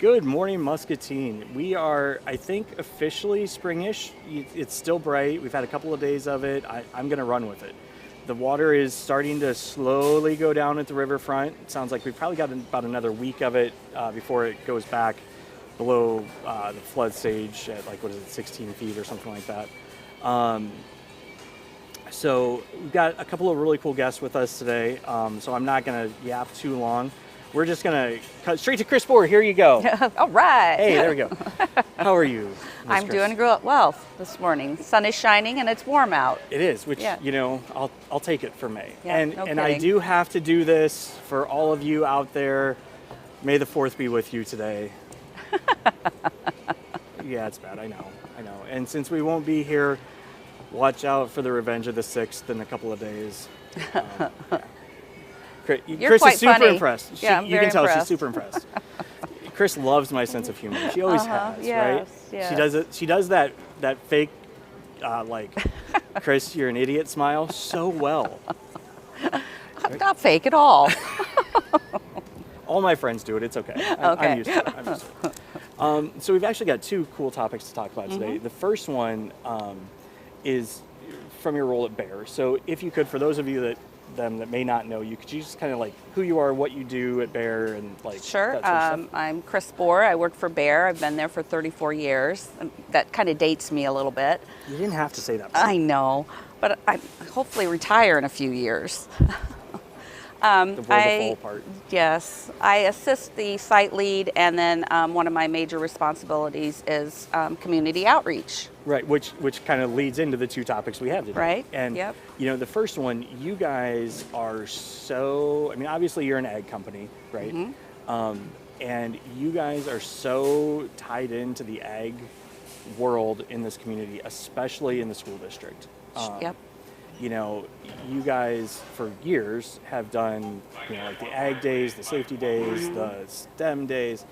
Good morning, Muscatine. We are, I think, officially springish. It's still bright. We've had a couple of days of it. I'm going to run with it. The water is starting to slowly go down at the riverfront. It sounds like we've probably got about another week of it before it goes back below the flood stage at 16 feet or something like that. So we've got a couple of really cool guests with us today. So I'm not going to yap too long. We're just going to cut straight to Chris Boar. Here you go. All right. Hey, there we go. How are you, Ms. I'm Chris? doing well this morning. Sun is shining and it's warm out. It is, which, I'll take it for May. Yeah, and I do have to do this for all of you out there. May the 4th be with you today. Yeah, it's bad. I know. And since we won't be here, watch out for the Revenge of the 6th in a couple of days. Chris quite is super funny. impressed. Yeah, I'm you very can tell impressed. she's super impressed. Chris loves my sense of humor. She always has, yes, right? yes. She does it. She does that fake, Chris, you're an idiot smile so well. I'm not fake at all. All my friends do it. It's okay. I'm used to it. So we've actually got two cool topics to talk about today. The first one is from your role at Bear. So if you could, for those of you that may not know you, could you just kind of who you are, what you do at Bear, and Sure. that sort of stuff? I'm Chris Boar. I work for Bear. I've been there for 34 years. That kind of dates me a little bit. You didn't have to say that. I know, but I hopefully retire in a few years. The fall part. Yes, I assist the site lead, and then one of my major responsibilities is community outreach. Right, which kind of leads into the two topics we have today. Right. And Yep. the first one, you guys are so. I mean, obviously you're an ag company, right? And you guys are so tied into the ag world in this community, especially in the school district. Yep. You guys for years have done, the ag days, the safety days, the STEM days,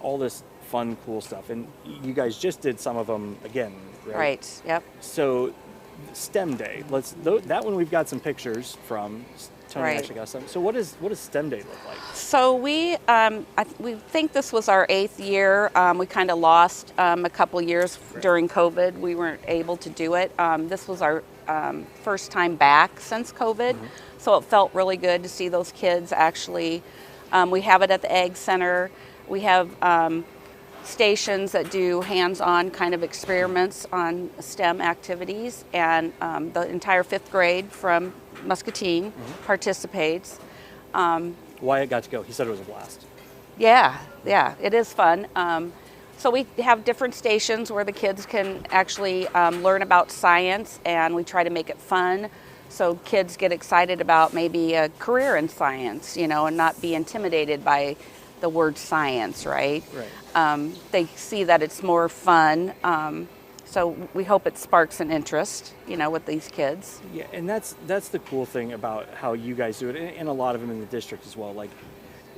all this fun, cool stuff. And you guys just did some of them again, right? Right. Yep. So STEM Day, that one we've got some pictures from. Tony Right. actually got some. So what does STEM Day look like? So we think this was our 8th year. We kind of lost a couple years during COVID. We weren't able to do it. This was our first time back since COVID, so it felt really good to see those kids actually. We have it at the Ag Center. We have stations that do hands-on kind of experiments on STEM activities, and the entire 5th grade from Muscatine participates. Wyatt got to go. He said it was a blast. Yeah, it is fun. So we have different stations where the kids can actually learn about science, and we try to make it fun so kids get excited about maybe a career in science, and not be intimidated by the word science, right? Right. They see that it's more fun. So we hope it sparks an interest, with these kids. Yeah, and that's the cool thing about how you guys do it, and a lot of them in the district as well.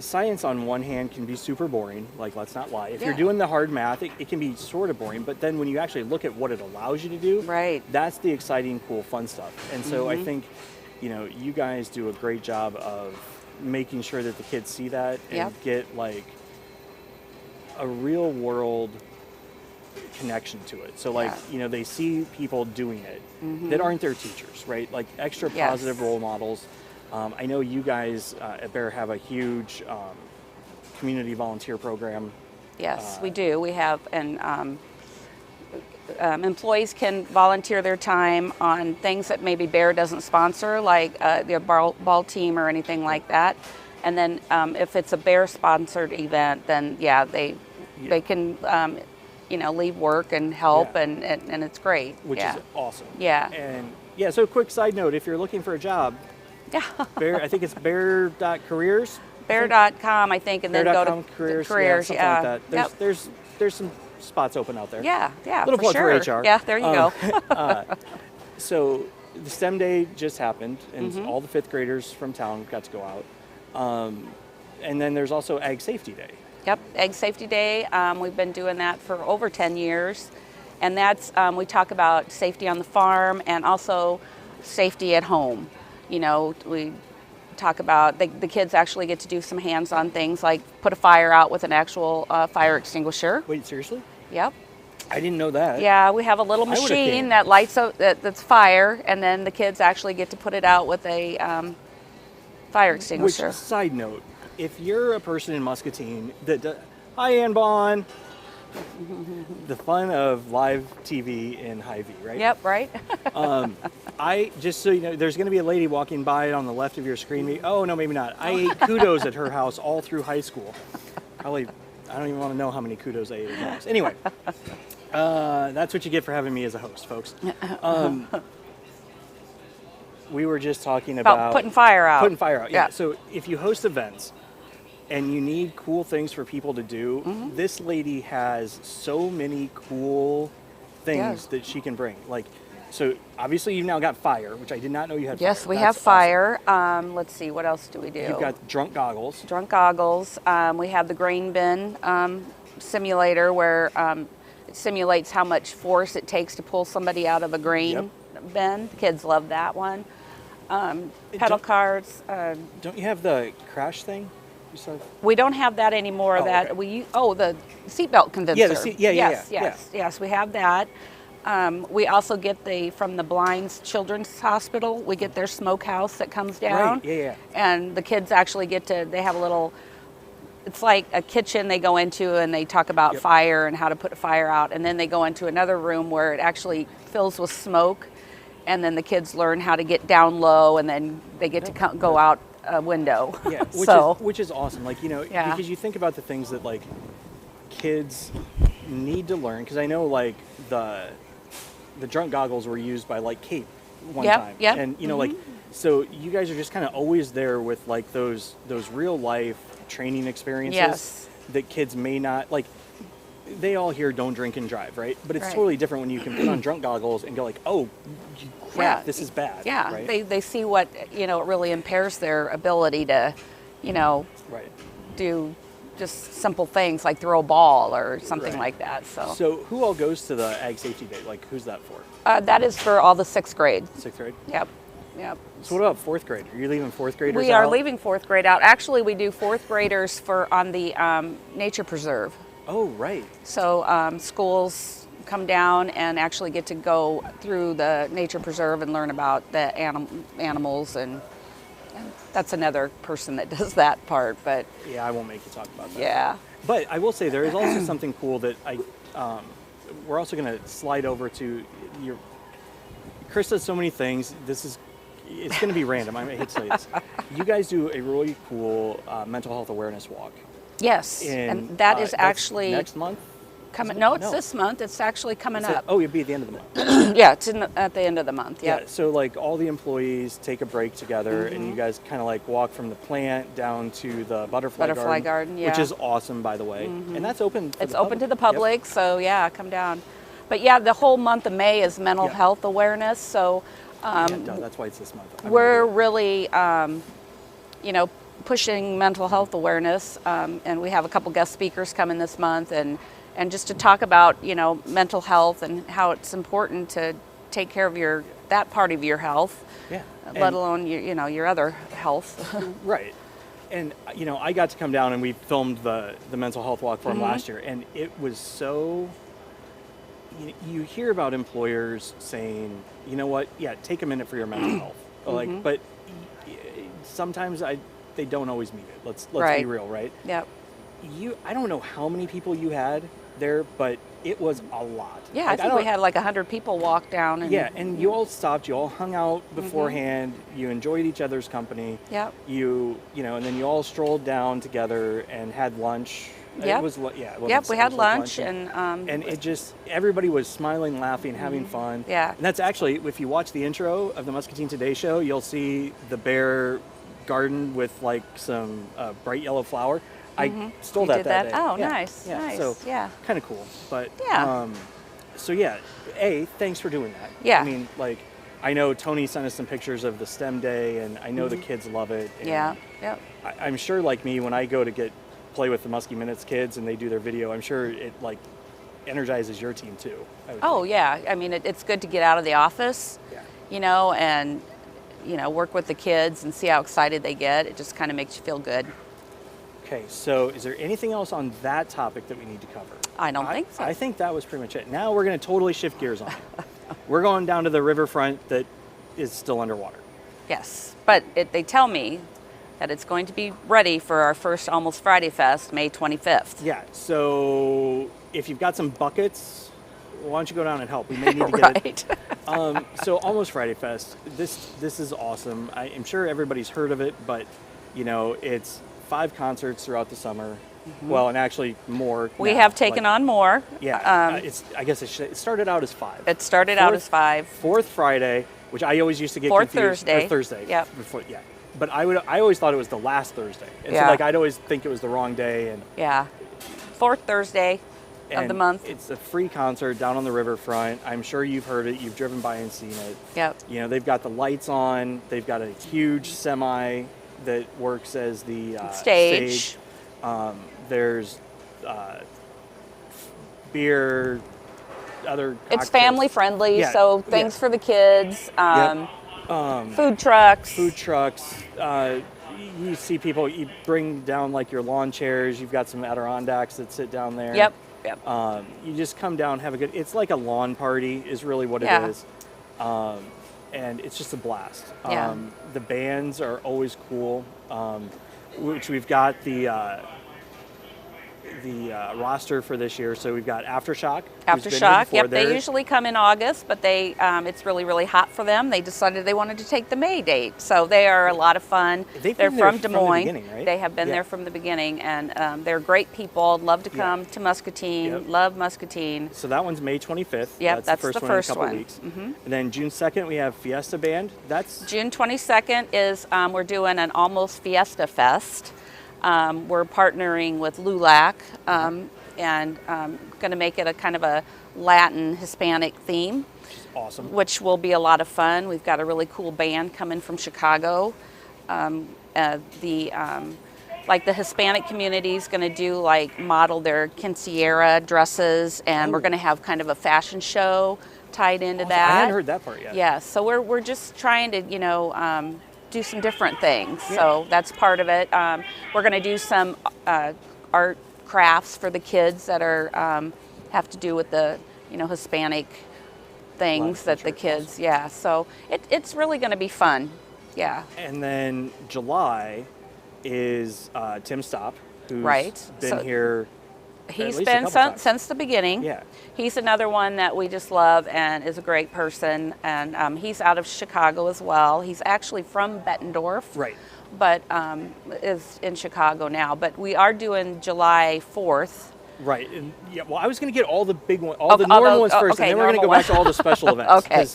Science on one hand can be super boring, let's not lie. If you're doing the hard math, it can be sort of boring, but then when you actually look at what it allows you to do, Right. that's the exciting, cool, fun stuff. And so I think, you guys do a great job of making sure that the kids see that and get a real world connection to it. So they see people doing it that aren't their teachers, right? Extra positive role models. I know you guys at Bear have a huge community volunteer program. Yes, we do. We have, and employees can volunteer their time on things that maybe Bear doesn't sponsor, like their ball team or anything like that. And then if it's a Bear-sponsored event, then they can leave work and help, and it's great. Which is awesome. Yeah. And so quick side note, if you're looking for a job, Bear, I think it's bear.careers. Bear.com, I think, and then go to careers. careers. Something like that. There's some spots open out there. Yeah, Little for plug sure. for HR. Yeah, there you go. So the STEM Day just happened, and all the 5th graders from town got to go out. And then there's also Ag Safety Day. Yep, Ag Safety Day. We've been doing that for over 10 years. And that's, we talk about safety on the farm and also safety at home. We talk about, the kids actually get to do some hands-on things like put a fire out with an actual fire extinguisher. Wait, seriously? Yep. I didn't know that. Yeah, we have a little machine that lights up, that's fire, and then the kids actually get to put it out with a fire extinguisher. Which, side note, if you're a person in Muscatine that hi, Ann Bon. The fun of live TV in Hy-Vee, right? Yep, right. I just so you know, there's going to be a lady walking by on the left of your screen. Oh no, maybe not. I ate kudos at her house all through high school. Probably, I don't even want to know how many kudos I ate at her house. Anyway, that's what you get for having me as a host, folks. We were just talking about putting fire out. Putting fire out. Yeah. So if you host events and you need cool things for people to do, this lady has so many cool things that she can bring. Like, so obviously you've now got fire, which I did not know you had. Yes, fire. we That's have fire. Awesome. Let's see, what else do we do? You've got drunk goggles. Drunk goggles. We have the grain bin simulator where it simulates how much force it takes to pull somebody out of a grain bin. Kids love that one. Pedal cars. Don't you have the crash thing? We don't have that anymore. The seatbelt condenser. Yes, we have that. We also get from the Blinds Children's Hospital. We get their smokehouse that comes down. Right. And the kids actually they have a little. It's like a kitchen they go into and they talk about fire and how to put a fire out, and then they go into another room where it actually fills with smoke, and then the kids learn how to get down low, and then they get to go out a window. Yeah, which is awesome. Like, because you think about the things that like kids need to learn. Because I know like the drunk goggles were used by like Kate one time, and like so you guys are just kind of always there with like those real life training experiences that kids may not like. They all hear don't drink and drive, right? But it's totally different when you can put on drunk goggles and go like, oh, crap, this is bad. Yeah, right? they see what, it really impairs their ability to, do just simple things like throw a ball or something like that. So who all goes to the Ag Safety Day? Like, who's that for? That is for all the 6th grade. 6th grade? Yep. So what about 4th grade? Are you leaving 4th graders We are leaving 4th grade out. Actually, we do 4th graders on the nature preserve. Oh, right. So schools come down and actually get to go through the nature preserve and learn about the animals, and that's another person that does that part. But yeah, I won't make you talk about that. Yeah. But I will say there is also something cool that we're also going to slide over to your. Chris does so many things. It's going to be random. I hate to say this. You guys do a really cool mental health awareness walk. Yes, and that is actually next month. It's this month. It's actually coming up. Oh, it'll be at the end of the month. Yeah, it's at the end of the month. Yeah. So like all the employees take a break together, and you guys kind of like walk from the plant down to the butterfly garden, which is awesome, by the way. And that's open. It's open to the public, so yeah, come down. But yeah, the whole month of May is mental health awareness. So that's why it's this month. We're really, pushing mental health awareness, and we have a couple guest speakers coming this month, and just to talk about mental health and how it's important to take care of that part of your health, let alone your other health. Right. And I got to come down and we filmed the mental health walk for them last year, and it was so. You hear about employers saying, you know what, take a minute for your mental health, but sometimes they don't always mean it. Let's be real, right? Yep. I don't know how many people you had there, but it was a lot. Yeah, I think we had like 100 people walk down. And you all stopped. You all hung out beforehand. You enjoyed each other's company. Yep. And then you all strolled down together and had lunch. Yep. It was, we had lunch and it just, everybody was smiling, laughing, having fun. Yeah. And that's actually, if you watch the intro of the Muscatine Today show, you'll see the bear garden with like some bright yellow flower. I stole that day. Oh, yeah. Nice. Nice. So kind of cool. But thanks for doing that. Yeah. I mean, like, I know Tony sent us some pictures of the STEM day, and I know the kids love it. And Yep. I'm sure, like me, when I go to play with the Muskie Minutes kids and they do their video, I'm sure it like energizes your team too. Oh, yeah. I mean, it's good to get out of the office, and work with the kids and see how excited they get. It just kind of makes you feel good. Okay, so is there anything else on that topic that we need to cover? I don't think so. I think that was pretty much it. Now we're going to totally shift gears on it. We're going down to the riverfront that is still underwater. Yes, but they tell me that it's going to be ready for our first Almost Friday Fest, May 25th. Yeah, so if you've got some buckets, why don't you go down and help? We may need to get it. So Almost Friday Fest, this is awesome. I'm sure everybody's heard of it, but it's 5 concerts throughout the summer. Mm-hmm. Well, and actually more. We have taken on more. Yeah, I guess it started out as 5. It started out as 5. Fourth Friday, which I always used to get Fourth confused. Thursday. Or Thursday. Yep. Yeah. But I always thought it was the last Thursday. And so I'd always think it was the wrong day. And yeah. Fourth Thursday of the month. It's a free concert down on the riverfront. I'm sure you've heard it. You've driven by and seen it. Yep. They've got the lights on. They've got a huge semi that works as the stage. There's beer, other cocktails. It's family friendly, so things for the kids. Food trucks. You see people, you bring down like your lawn chairs. You've got some Adirondacks that sit down there. Yep. You just come down, have a good. It's like a lawn party, is really what it is. And it's just a blast. The bands are always cool. Which we've got the roster for this year. So we've got Aftershock. Aftershock, yep. They usually come in August, but it's really, really hot for them. They decided they wanted to take the May date. So they are a lot of fun. They're from Des Moines. Right? They have been there from the beginning, and they're great people. Love to come to Muscatine. Yep. Love Muscatine. So that one's May 25th. Yep, that's the first one in a couple weeks. Mm-hmm. And then June 2nd, we have Fiesta Band. That's June 22nd is we're doing an Almost Fiesta Fest. We're partnering with LULAC and going to make it a kind of a Latin Hispanic theme. Awesome. Which will be a lot of fun. We've got a really cool band coming from Chicago. The Hispanic community is going to model their quinceañera dresses, and we're going to have kind of a fashion show tied into that. I hadn't heard that part yet. Yeah, so we're just trying to do some different things. Yeah. So that's part of it. We're going to do some art crafts for the kids that are have to do with the Hispanic things that the kids. Awesome. Yeah. So it's really going to be fun. Yeah. And then July is Tim Stopp, who's been here. He's been since the beginning. Yeah. He's another one that we just love and is a great person. And he's out of Chicago as well. He's actually from Bettendorf. Right. But is in Chicago now. But we are doing July 4th. Right. And well, I was going to get all the big ones, all the normal ones first, and then we're going to go back to all the special events. Okay.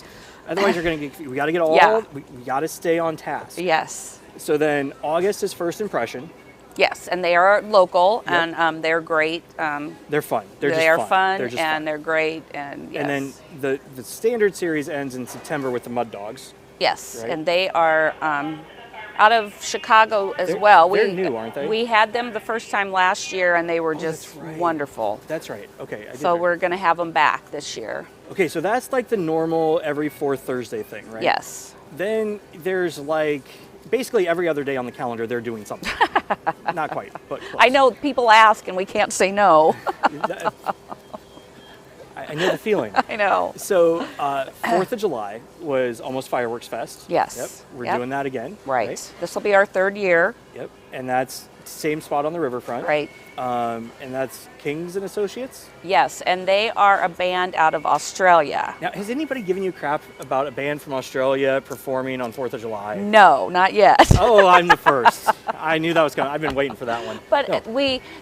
Otherwise, we got to get all. We got to stay on task. Yes. So then August is First Impression. Yes, and they are local, and they're great. They're fun. They're great, and yes. And then the standard series ends in September with the Mud Dogs. Yes, right? And they are out of Chicago as well. They're new, aren't they? We had them the first time last year, and they were just wonderful. That's right. Okay. So we're going to have them back this year. Okay, so that's like the normal every fourth Thursday thing, right? Yes. Then there's basically every other day on the calendar they're doing something. Not quite, but close. I know people ask and we can't say no. I know the feeling. I know. So 4th of July was Almost Fireworks Fest. Yes. Yep. We're doing that again. Right. This will be our 3rd year. Yep. And that's same spot on the riverfront. Right. And that's Kings and Associates? Yes, and they are a band out of Australia. Now, has anybody given you crap about a band from Australia performing on 4th of July? No, not yet. Oh, I'm the first. I knew that was coming. I've been waiting for that one. But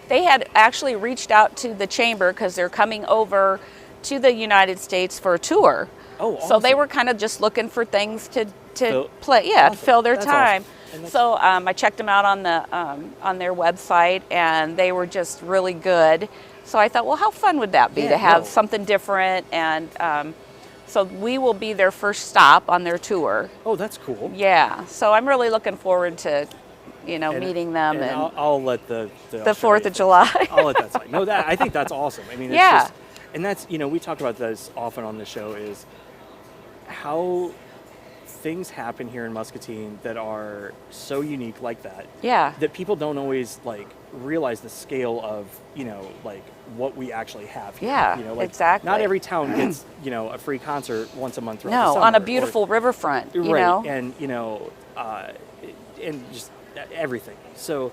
they had actually reached out to the chamber because they're coming over to the United States for a tour. Oh, awesome. So they were kind of just looking for things to play, to fill their time. Awesome. So I checked them out on their website, and they were just really good. So I thought, well, how fun would that be to have something different? And so we will be their first stop on their tour. Oh, that's cool. Yeah. So I'm really looking forward to, meeting them. And I'll let the 4th of July. I'll let that slide. No, I think that's awesome. I mean, it's just, and that's, we talk about this often on the show, is how things happen here in Muscatine that are so unique like that. Yeah. That people don't always like realize the scale of, like what we actually have here. Yeah, Like exactly. not every town gets, a free concert once a month throughout the No, summer. on a beautiful riverfront, you know? And, and just everything. So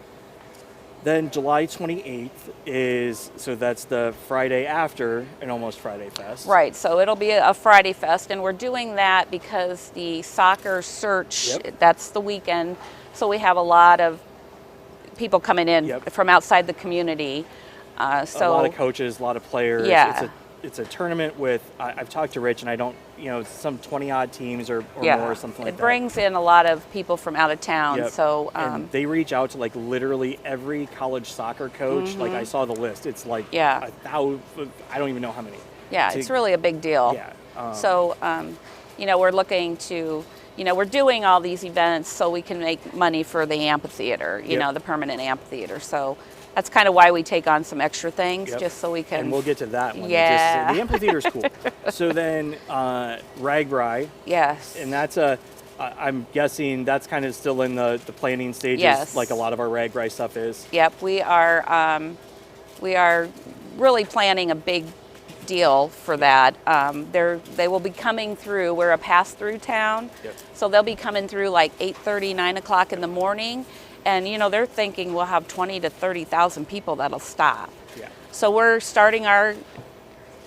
then July 28th so that's the Friday after an Almost Friday Fest. Right, so it'll be a Friday Fest, and we're doing that because the soccer search, that's the weekend, so we have a lot of people coming in from outside the community. So a lot of coaches, a lot of players. Yeah. It's a tournament with, I've talked to Rich, and I don't, some 20-odd teams or more, something like that. It brings in a lot of people from out of town, so... and they reach out to, like, literally every college soccer coach. Like, I saw the list. It's, like, 1,000, I don't even know how many. Yeah, it's really a big deal. Yeah. So, we're looking to... we're doing all these events so we can make money for the amphitheater, the permanent amphitheater. So that's kind of why we take on some extra things, just so we can... And we'll get to that one. Yeah. The amphitheater's cool. So then Ragbri. Yes. And that's I'm guessing that's kind of still in the planning stages, like a lot of our Ragbri stuff is. Yep, we are really planning a big deal for that. They will be coming through. We're a pass-through town, so they'll be coming through like 8:30, 9 o'clock in the morning, and they're thinking we'll have 20 to 30,000 people that'll stop. Yeah. So we're starting our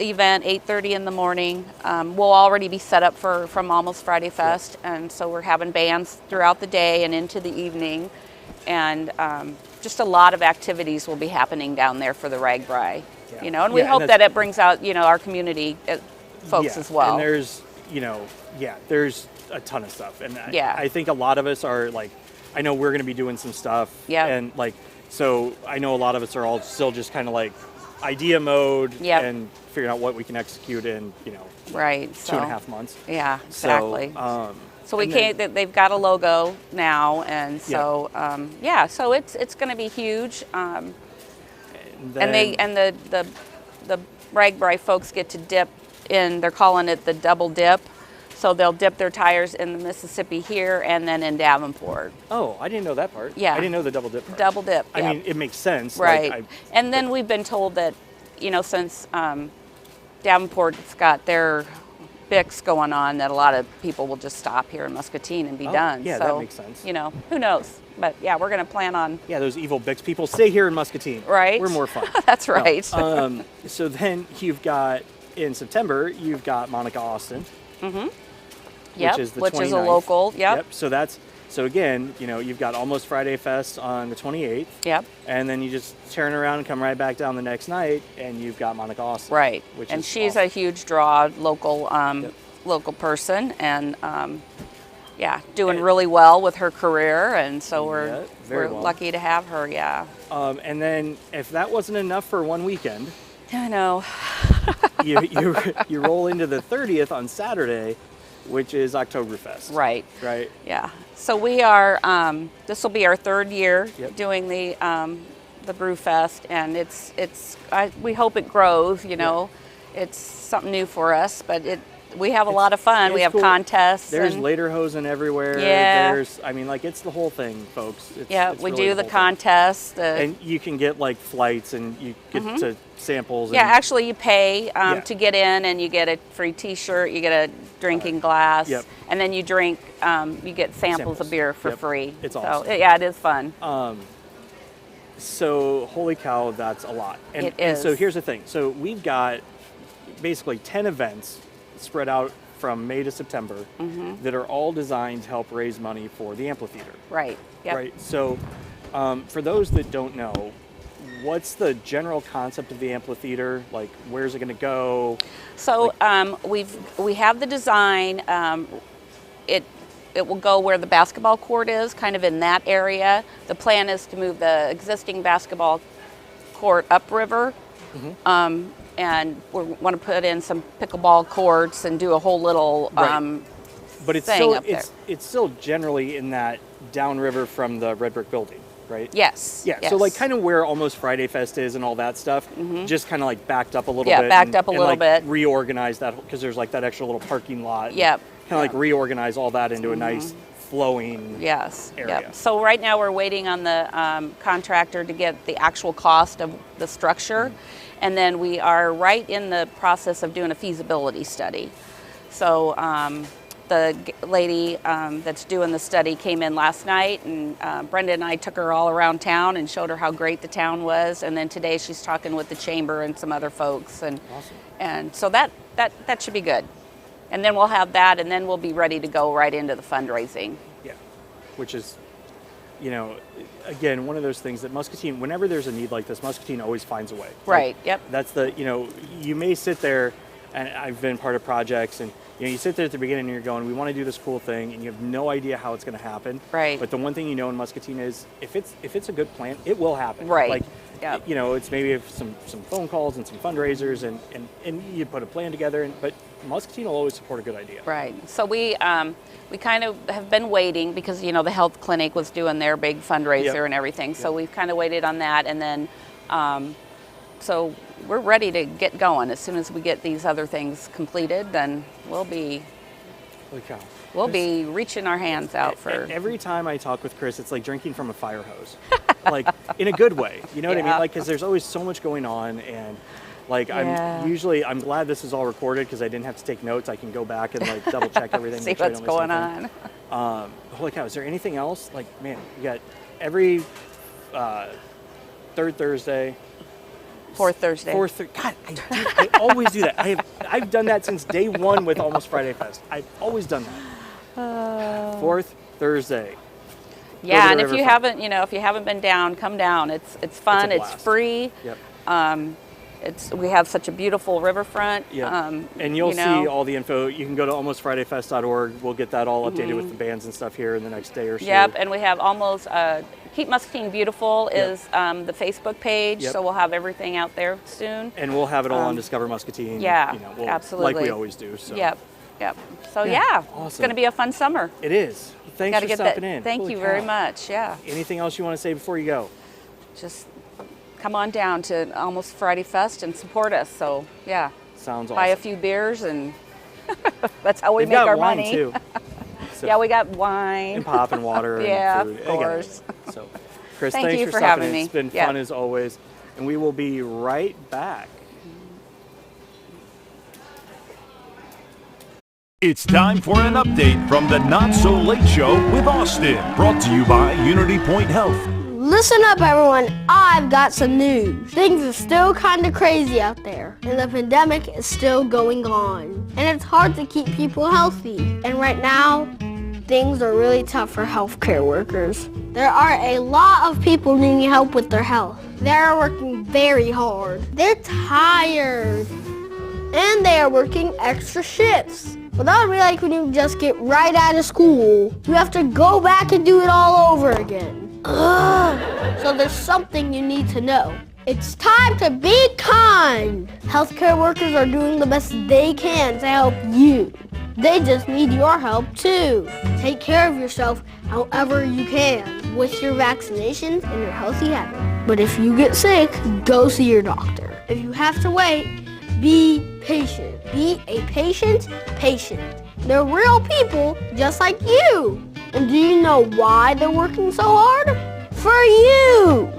event 8:30 in the morning. We'll already be set up from Almost Friday Fest, and so we're having bands throughout the day and into the evening, and just a lot of activities will be happening down there for the Ragbri. And we hope that it brings out, our community folks as well. And there's, there's a ton of stuff. And I think a lot of us are like, I know we're going to be doing some stuff. Yeah. And like, so I know a lot of us are all still just kind of like idea mode and figuring out what we can execute in, right. 2.5 months. Yeah, exactly. So we can't. They've got a logo now, and so so it's going to be huge. And the Ragbri folks get to dip in. They're calling it the double dip. So they'll dip their tires in the Mississippi here and then in Davenport. Oh, I didn't know that part. Yeah. I didn't know the double dip part. Double dip. I mean, it makes sense. Right. Like, and then we've been told that, since Davenport's got their Bix going on, that a lot of people will just stop here in Muscatine and be done. Yeah, so, that makes sense. Who knows? But yeah, we're going to plan on. Yeah, those evil Bix people stay here in Muscatine. Right. We're more fun. That's right. No. So then you've got, in September, you've got Monica Austin. Mm-hmm. Which is the 29th. Which is a local. Yep. So again, you've got Almost Friday Fest on the 28th. Yep. And then you just turn around and come right back down the next night, and you've got Monica Austin. Right. And she's awesome. A huge draw, local person, and doing really well with her career, and so we're lucky to have her. Yeah. And then if that wasn't enough for one weekend, I know. you roll into the 30th on Saturday, which is Oktoberfest. Right. Right. Yeah. So we are. This will be our third year doing the Brew Fest, and we hope it grows. It's something new for us, but we have a lot of fun. We have cool contests. There's lederhosen everywhere. Yeah. It's the whole thing, folks. We really do the contests. And you can get like flights, and you get to samples. Yeah, actually you pay to get in, and you get a free T-shirt, you get a drinking glass, and then you drink, you get samples of beer for free. It's awesome. So, yeah, it is fun. So, holy cow, that's a lot. And, it is. And so here's the thing. So we've got basically 10 events spread out from May to September that are all designed to help raise money for the amphitheater. Right. Yep. Right. So for those that don't know, what's the general concept of the amphitheater? Like, where's it going to go? So we have the design. It will go where the basketball court is, kind of in that area. The plan is to move the existing basketball court upriver. And we want to put in some pickleball courts and do a whole little but it's thing still up there. It's still generally in that downriver from the red brick building. right? Yes. Yeah, yes. so like kind of where Almost Friday Fest is and all that stuff, just kind of like backed up a little bit. Yeah, backed up a little bit. Reorganized that, because there's like that extra little parking lot. Yep. Kind of like reorganize all that into a nice flowing area. Yep. So right now we're waiting on the contractor to get the actual cost of the structure. And then we are right in the process of doing a feasibility study. So the lady that's doing the study came in last night, and Brenda and I took her all around town and showed her how great the town was. And then today she's talking with the chamber and some other folks. And Awesome. And so that should be good. And then we'll have that, and then we'll be ready to go right into the fundraising. Yeah, which is, you know, again, one of those things that Muscatine, whenever there's a need like this, Muscatine always finds a way. Right, Like, yep. That's the, you know, you may sit there, and I've been part of projects, and you know, you sit there at the beginning and you're going, we want to do this cool thing, and you have no idea how it's going to happen. Right. But the one thing you know in Muscatine is, if it's a good plan, it will happen. Right. Like, Yep. you know, it's maybe some phone calls and some fundraisers, and you put a plan together, but Muscatine will always support a good idea. Right. So we kind of have been waiting because, you know, the health clinic was doing their big fundraiser and everything. So we've kind of waited on that, and then so we're ready to get going. As soon as we get these other things completed, then we'll be Holy cow. be reaching our hands out for. Every time I talk with Chris, it's like drinking from a fire hose, like in a good way. You know what I mean? Like, because there's always so much going on, and like I'm glad this is all recorded, because I didn't have to take notes. I can go back and like double check everything. See what's going on. Holy cow! Is there anything else? Like, man, you got every third Thursday. Fourth Thursday. God, I always do that. I've done that since day one with Almost Friday Fest. I've always done that. Fourth Thursday. Yeah, and if you haven't been down, come down. It's fun. It's free. Yep. We have such a beautiful riverfront. Yeah. And you'll see all the info. You can go to almostfridayfest.org. We'll get that all updated with the bands and stuff here in the next day or so. Yep, and we have almost Keep Muscatine Beautiful is the Facebook page, so we'll have everything out there soon. And we'll have it all on Discover Muscatine. Yeah, we'll, absolutely. Like we always do. So. Yep. So awesome. It's going to be a fun summer. It is. Thanks for stopping in. Thank you very much. Yeah. Anything else you want to say before you go? Just come on down to Almost Friday Fest and support us. So yeah. Sounds awesome. Buy a few beers, and that's how we make our money. They've got wine too. So, yeah, we got wine. And pop and water yeah, and food. of course. So, Chris, Thank thanks you for having stopping me. in. It's been fun as always. And we will be right back. It's time for an update from the Not So Late Show with Austin, brought to you by Unity Point Health. Listen up, everyone. I've got some news. Things are still kind of crazy out there, and the pandemic is still going on. And it's hard to keep people healthy. And right now, things are really tough for healthcare workers. There are a lot of people needing help with their health. They're working very hard. They're tired. And they are working extra shifts. Well, that would be like when you just get right out of school. You have to go back and do it all over again. Ugh. So there's something you need to know. It's time to be kind. Healthcare workers are doing the best they can to help you. They just need your help too. Take care of yourself however you can with your vaccinations and your healthy habits. But if you get sick, go see your doctor. If you have to wait, be patient. Be a patient. They're real people just like you. And do you know why they're working so hard? For you.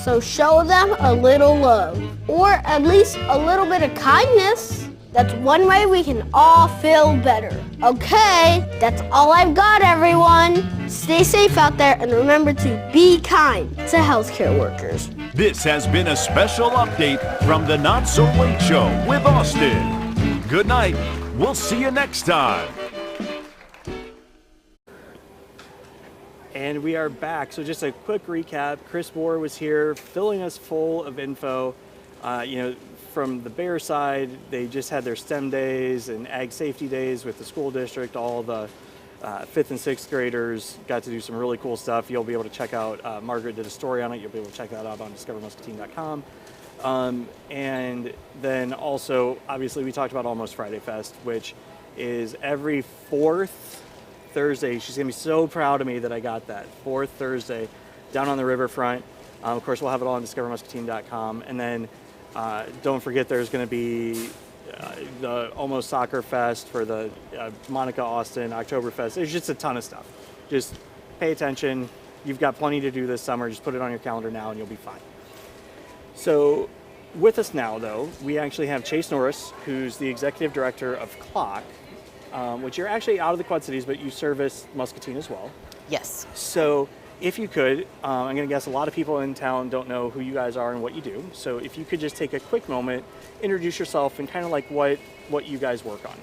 So show them a little love, or at least a little bit of kindness. That's one way we can all feel better. Okay, that's all I've got, everyone. Stay safe out there, and remember to be kind to healthcare workers. This has been a special update from the Not So Late Show with Austin. Good night. We'll see you next time. And we are back. So just a quick recap. Chris Boar was here filling us full of info. From the Bear side, they just had their STEM days and ag safety days with the school district. All the 5th and 6th graders got to do some really cool stuff. You'll be able to check out, Margaret did a story on it. You'll be able to check that out on discovermuscatine.com. And then also, obviously, we talked about Almost Friday Fest, which is every 4th Thursday. She's going to be so proud of me that I got that. 4th Thursday down on the riverfront. Of course, we'll have it all on discovermuscatine.com. And then don't forget there's going to be the Almost Soccer Fest for the Monica Austin Oktoberfest. There's just a ton of stuff. Just pay attention. You've got plenty to do this summer. Just put it on your calendar now and you'll be fine. So with us now, though, we actually have Chase Norris, who's the executive director of CLOC, which you're actually out of the Quad Cities, but you service Muscatine as well. Yes. So if you could, I'm going to guess a lot of people in town don't know who you guys are and what you do. So if you could just take a quick moment, introduce yourself and kind of like what you guys work on.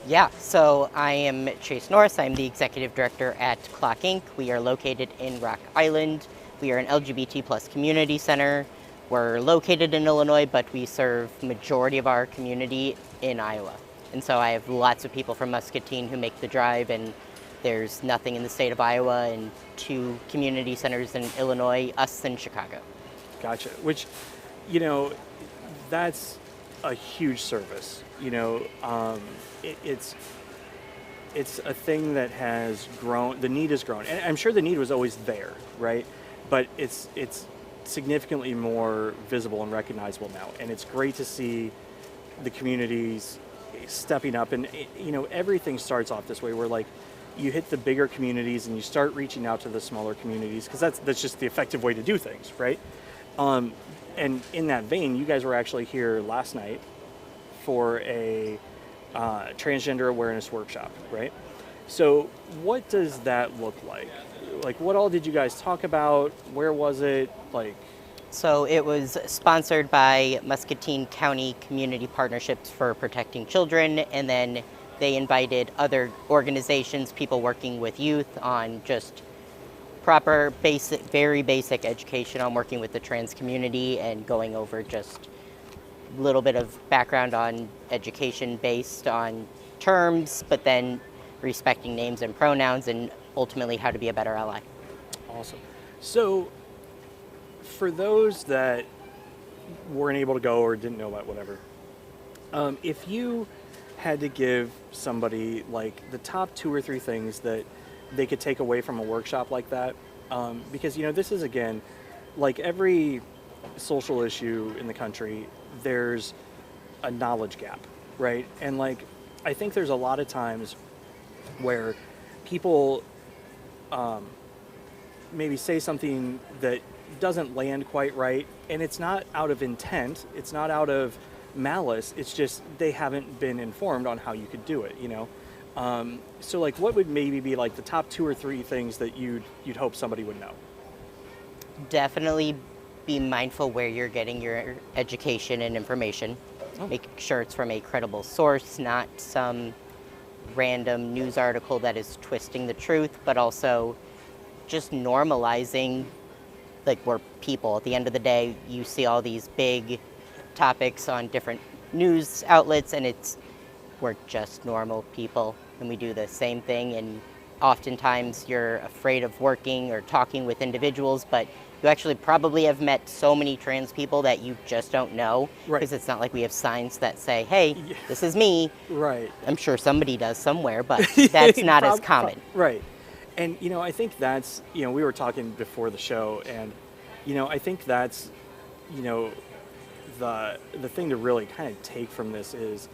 Yeah, so I am Chase Norris. I'm the executive director at CLOC Inc. We are located in Rock Island. We are an LGBT plus community center. We're located in Illinois, but we serve majority of our community in Iowa. And so I have lots of people from Muscatine who make the drive, and there's nothing in the state of Iowa and 2 community centers in Illinois, us and Chicago. Gotcha. Which, that's a huge service. It's a thing that has grown. The need has grown, and I'm sure the need was always there, right? But it's significantly more visible and recognizable now, and it's great to see the communities stepping up. And everything starts off this way, where like you hit the bigger communities and you start reaching out to the smaller communities, because that's just the effective way to do things, right? And in that vein, you guys were actually here last night for a Transgender Awareness Workshop, right? So what does that look like? Like, what all did you guys talk about? Where was it? So it was sponsored by Muscatine County Community Partnerships for Protecting Children, and then they invited other organizations, people working with youth on just proper, basic, very basic education on working with the trans community, and going over just a little bit of background on education based on terms, but then respecting names and pronouns, and ultimately how to be a better ally. Awesome. So for those that weren't able to go or didn't know about whatever, if you had to give somebody like the top 2 or 3 things that they could take away from a workshop like that, because this is, again, like every social issue in the country, there's a knowledge gap, right? And I think there's a lot of times where people maybe say something that doesn't land quite right, and it's not out of intent, it's not out of malice, it's just they haven't been informed on how you could do it, so what would maybe be the top 2 or 3 things that you'd hope somebody would know? Definitely be mindful where you're getting your education and information. Make sure it's from a credible source, not some random news article that is twisting the truth, but also just normalizing, we're people. At the end of the day, you see all these big topics on different news outlets, and we're just normal people, and we do the same thing, and oftentimes you're afraid of working or talking with individuals, but you actually probably have met so many trans people that you just don't know, because it's not like we have signs that say, hey, this is me. Right. I'm sure somebody does somewhere, but that's not as common. Right. And, I think that's, we were talking before the show, and, I think that's, the thing to really kind of take from this is,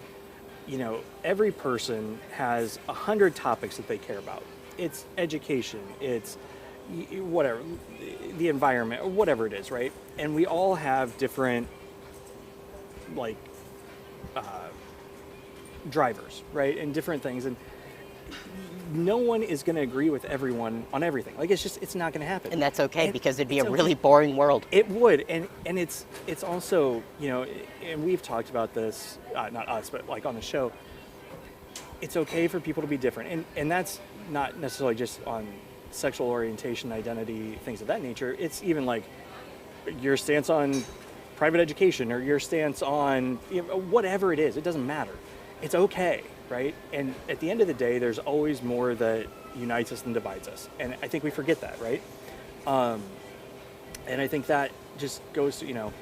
every person has 100 topics that they care about. It's education, it's whatever, the environment, or whatever it is, right? And we all have different, drivers, right? And different things. And no one is going to agree with everyone on everything. It's not going to happen. And that's okay, because it'd be a really boring world. It would. And it's also, and we've talked about this, not us, but on the show, it's okay for people to be different. And that's not necessarily just on sexual orientation, identity, things of that nature. It's even your stance on private education, or your stance on whatever it is. It doesn't matter. It's okay, right? And at the end of the day, there's always more that unites us than divides us. And I think we forget that, right? And I think that just goes to,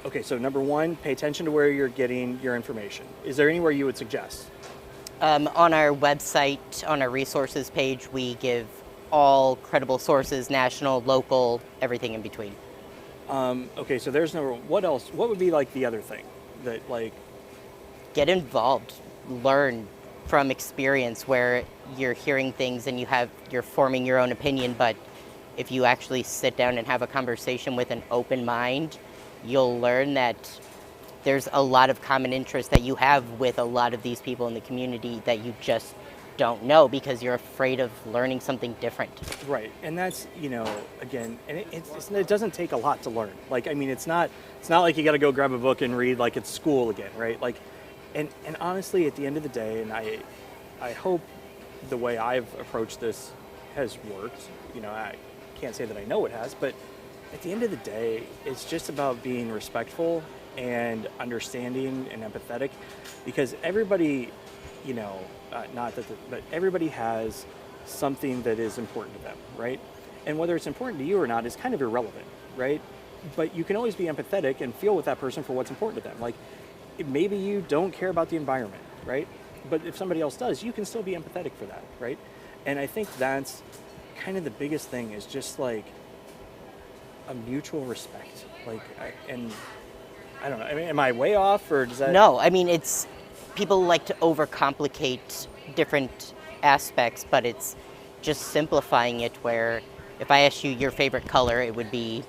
okay, so number 1, pay attention to where you're getting your information. Is there anywhere you would suggest? On our website, on our resources page, we give all credible sources, national, local, everything in between. Okay, so there's number one. What else? What would be like the other thing that like? Get involved, learn from experience where you're hearing things and you're forming your own opinion, but if you actually sit down and have a conversation with an open mind, you'll learn that there's a lot of common interest that you have with a lot of these people in the community that you just don't know because you're afraid of learning something different. Right, and that's, again, and it doesn't take a lot to learn. Like, I mean, it's not like you got to go grab a book and read like it's school again, right? Like, and honestly, at the end of the day, and I hope the way I've approached this has worked. I can't say that I know it has, but at the end of the day, it's just about being respectful and understanding and empathetic, because everybody, but everybody has something that is important to them, right? And whether it's important to you or not is kind of irrelevant, right? But you can always be empathetic and feel with that person for what's important to them. Like, maybe you don't care about the environment, right? But if somebody else does, you can still be empathetic for that, right? And I think that's kind of the biggest thing, is just like a mutual respect. Like, I don't know. I mean, am I way off, or does that? No, I mean, people like to overcomplicate different aspects, but it's just simplifying it, where if I asked you your favorite color, it would be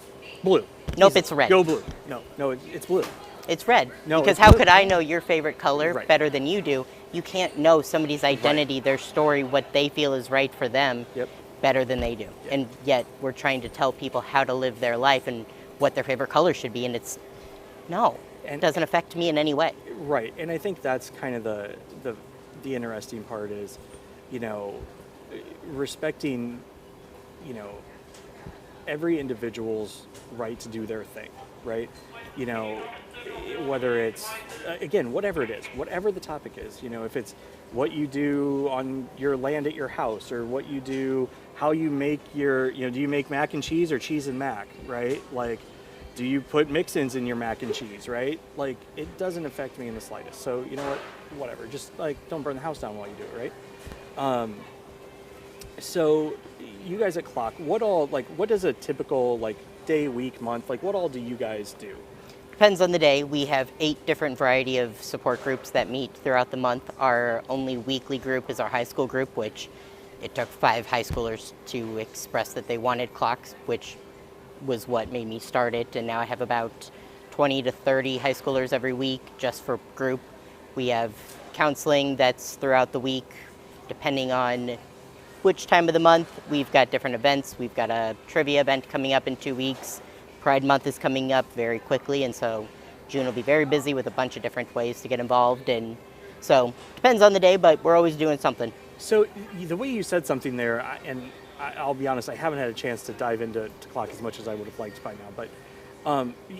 blue. Nope, it's red. Go blue. No, it's blue. It's red. No, because it's how blue. could I know your favorite color Right. better than you do? You can't know somebody's identity, Right. their story, what they feel is right for them Yep. better than they do. Yep. And yet we're trying to tell people how to live their life and what their favorite color should be, and it doesn't affect me in any way. Right, and I think that's kind of the interesting part is, respecting, every individual's right to do their thing, right? Whether it's, again, whatever it is, whatever the topic is, if it's what you do on your land at your house, or what you do, how you make your, do you make mac and cheese or cheese and mac, right? Like, do you put mix-ins in your mac and cheese, right? Like, it doesn't affect me in the slightest. So, you know what? Whatever. Just, like, don't burn the house down while you do it, right? So, you guys at Clock, what does a typical, like, day, week, month, like, what all do you guys do? Depends on the day. We have 8 different variety of support groups that meet throughout the month. Our only weekly group is our high school group, which it took 5 high schoolers to express that they wanted clocks, which was what made me start it. And now I have about 20 to 30 high schoolers every week just for group. We have counseling that's throughout the week, depending on which time of the month. We've got different events. We've got a trivia event coming up in 2 weeks. Pride Month is coming up very quickly, and so June will be very busy with a bunch of different ways to get involved. And so depends on the day, but we're always doing something. So the way you said something there, I'll be honest, I haven't had a chance to dive into Clock as much as I would have liked by now, but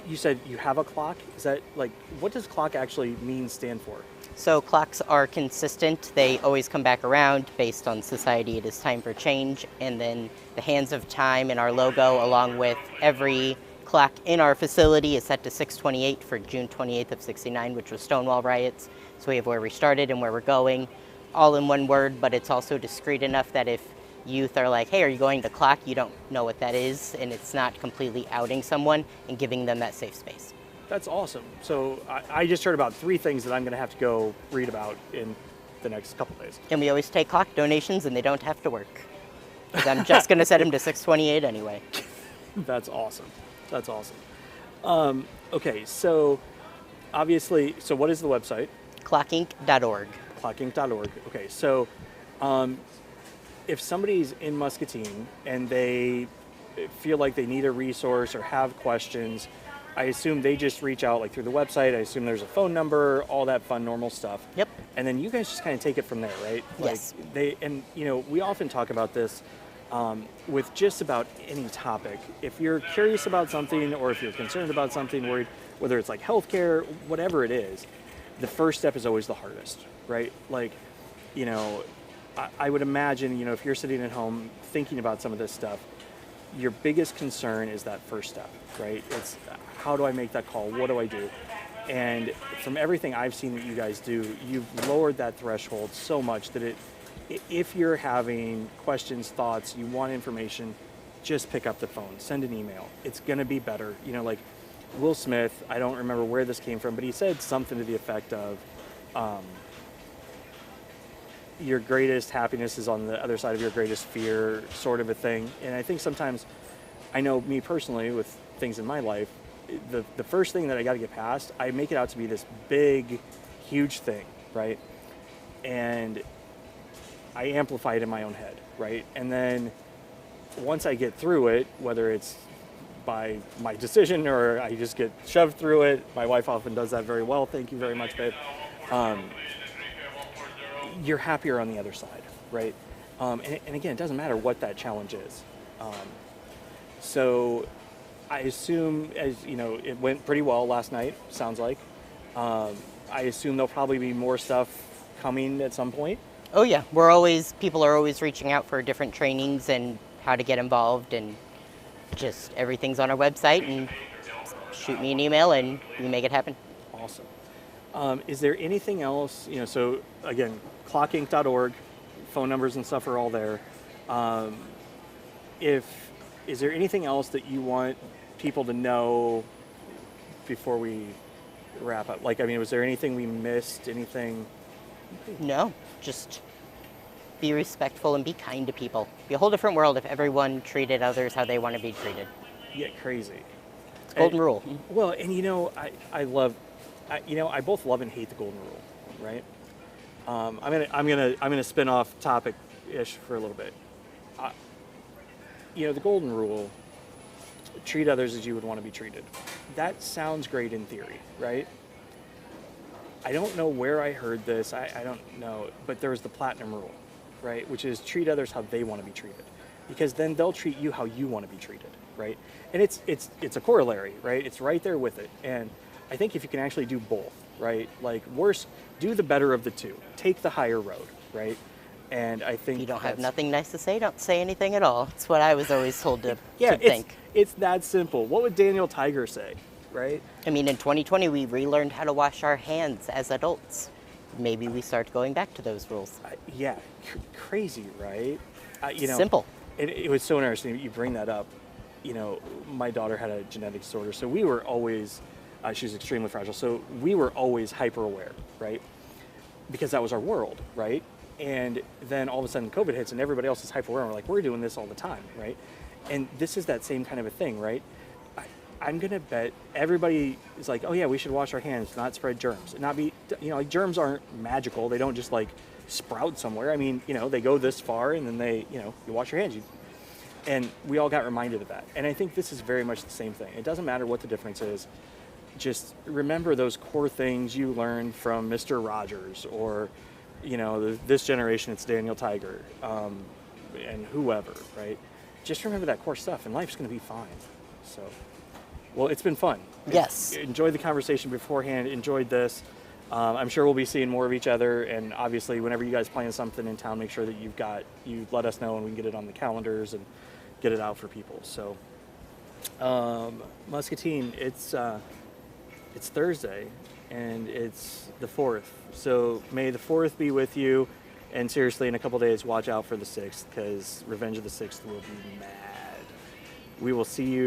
you said you have a clock. Is that, like, what does Clock actually stand for? So clocks are consistent. They always come back around based on society. It is time for change. And then the hands of time and our logo, along with every clock in our facility, is set to 6/28 for June 28th of '69, which was Stonewall riots. So we have where we started and where we're going, all in one word, but it's also discreet enough that if youth are like, hey, are you going to Clock? You don't know what that is, and it's not completely outing someone and giving them that safe space. That's awesome. So I just heard about 3 things that I'm going to have to go read about in the next couple days. And we always take Clock donations, and they don't have to work, because I'm just going to set them to 6/28 anyway. That's awesome. That's awesome. Okay, so obviously, so what is the website? Clockinc.org. Clockinc.org. Okay, so if somebody's in Muscatine and they feel like they need a resource or have questions, I assume they just reach out like through the website. I assume there's a phone number, all that fun, normal stuff. Yep. And then you guys just kind of take it from there, right? Yes. Like we often talk about this with just about any topic. If you're curious about something, or if you're concerned about something, worried, whether it's like healthcare, whatever it is, the first step is always the hardest, right? Like, I would imagine, if you're sitting at home thinking about some of this stuff, your biggest concern is that first step, right? It's how do I make that call? What do I do? And from everything I've seen that you guys do, you've lowered that threshold so much that if you're having questions, thoughts, you want information, just pick up the phone, send an email. It's going to be better. Like Will Smith, I don't remember where this came from, but he said something to the effect of, your greatest happiness is on the other side of your greatest fear, sort of a thing. And I think sometimes, I know me personally with things in my life, the first thing that I got to get past, I make it out to be this big, huge thing, right? And I amplify it in my own head, right? And then once I get through it, whether it's by my decision or I just get shoved through it, my wife often does that very well, thank you very much, babe. You're happier on the other side, right? And again, it doesn't matter what that challenge is. So I assume, as it went pretty well last night, sounds like. I assume there'll probably be more stuff coming at some point. Oh yeah, people are always reaching out for different trainings and how to get involved, and just everything's on our website, and shoot me an email and we make it happen. Awesome. Is there anything else, so again, clockinc.org, phone numbers and stuff are all there. Is there anything else that you want people to know before we wrap up? Was there anything we missed? Anything? No, just be respectful and be kind to people. It'd be a whole different world if everyone treated others how they want to be treated. Yeah, crazy. It's golden rule. Well, and I both love and hate the golden rule, right? I'm gonna spin off topic-ish for a little bit. The golden rule, treat others as you would want to be treated. That sounds great in theory, right? I don't know where I heard this. I don't know, but there was the platinum rule, right? Which is treat others how they want to be treated, because then they'll treat you how you want to be treated, right? And it's a corollary, right? It's right there with it. And I think if you can actually do both, right? Like worse, do the better of the two. Take the higher road, right? And I think you don't have nothing nice to say, don't say anything at all. That's what I was always told to think. It's that simple. What would Daniel Tiger say, right? I mean, in 2020, we relearned how to wash our hands as adults. Maybe we start going back to those rules. Crazy, right? Simple. It was so interesting you bring that up. My daughter had a genetic disorder, so we were always, she was extremely fragile, so we were always hyper aware, right? Because that was our world, right? And then all of a sudden COVID hits and everybody else is hyper aware. We're like, we're doing this all the time, right? And this is that same kind of a thing, right? I'm going to bet everybody is like, oh yeah, we should wash our hands, not spread germs. And not be, germs aren't magical. They don't just sprout somewhere. I mean, they go this far and then you wash your hands. And we all got reminded of that. And I think this is very much the same thing. It doesn't matter what the difference is. Just remember those core things you learned from Mr. Rogers or, this generation, it's Daniel Tiger, and whoever, right? Just remember that core stuff and life's going to be fine. So, well, it's been fun. Yes. Enjoyed the conversation beforehand, enjoyed this. I'm sure we'll be seeing more of each other, and obviously whenever you guys plan something in town, make sure that you let us know and we can get it on the calendars and get it out for people. So, Muscatine, it's Thursday and it's the 4th. So may the 4th be with you, and seriously, in a couple days, watch out for the 6th, because Revenge of the 6th will be mad. We will see you